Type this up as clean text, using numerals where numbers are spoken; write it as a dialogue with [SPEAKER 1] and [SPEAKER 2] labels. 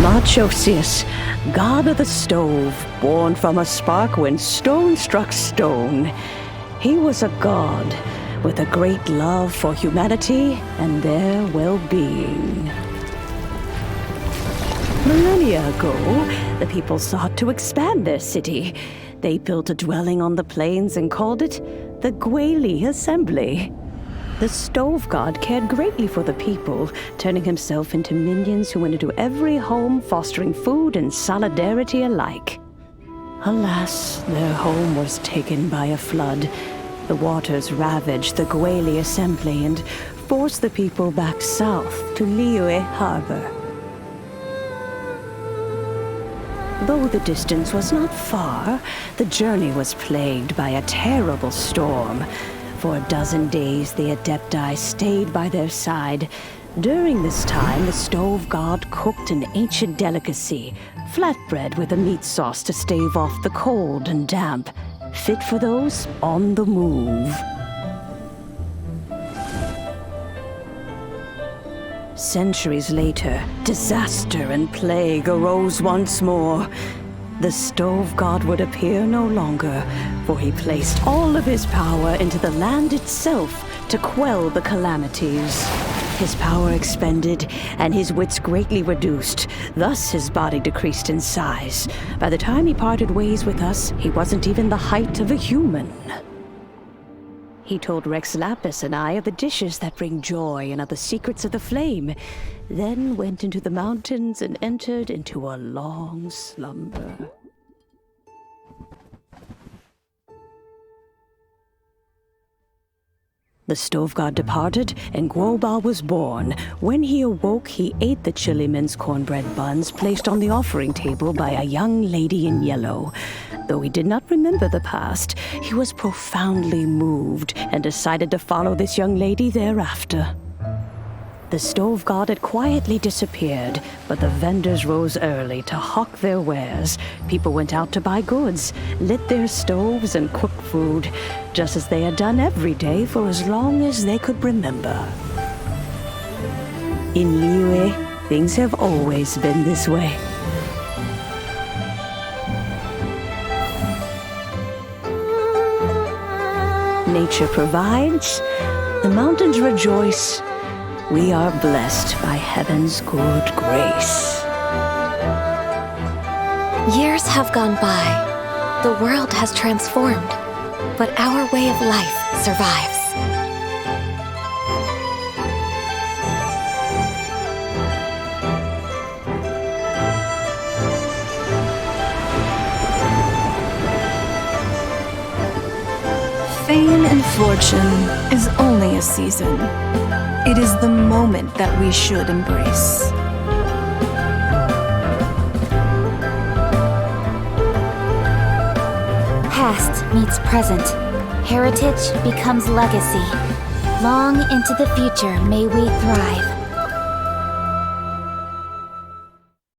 [SPEAKER 1] Moonchase, god of the stove, born from a spark when stone struck stone. He was a god with a great love for humanity and their well-being. Millennia ago, the people sought to expand their city. They built a dwelling on the plains and called it the Gwali Assembly. The stove god cared greatly for the people, turning himself into minions who went into every home, fostering food and solidarity alike. Alas, their home was taken by a flood. The waters ravaged the Gwali Assembly and forced the people back south to Liyue Harbor. Though the distance was not far, the journey was plagued by a terrible storm. For a dozen days, the Adepti stayed by their side. During this time, the stove god cooked an ancient delicacy, flatbread with a meat sauce to stave off the cold and damp, fit for those on the move. Centuries later, disaster and plague arose once more. The stove god would appear no longer, for he placed all of his power into the land itself to quell the calamities. His power expended, and his wits greatly reduced. Thus his body decreased in size. By the time he parted ways with us, he wasn't even the height of a human. He told Rex Lapis and I of the dishes that bring joy and of the secrets of the flame, then went into the mountains and entered into a long slumber. The stove god departed, and Guoba was born. When he awoke, he ate the Chiliman's cornbread buns placed on the offering table by a young lady in yellow. Though he did not remember the past, he was profoundly moved and decided to follow this young lady thereafter. The stove god had quietly disappeared, but the vendors rose early to hawk their wares. People went out to buy goods, lit their stoves, and cooked food, just as they had done every day for as long as they could remember. In Liyue, things have always been this way. Nature provides, the mountains rejoice. We are blessed by heaven's good grace.
[SPEAKER 2] Years have gone by. The world has transformed, but our way of life survives.
[SPEAKER 3] Fame and fortune is only a season. It is the moment that we should embrace.
[SPEAKER 2] Past meets present. Heritage becomes legacy. Long into the future may we thrive.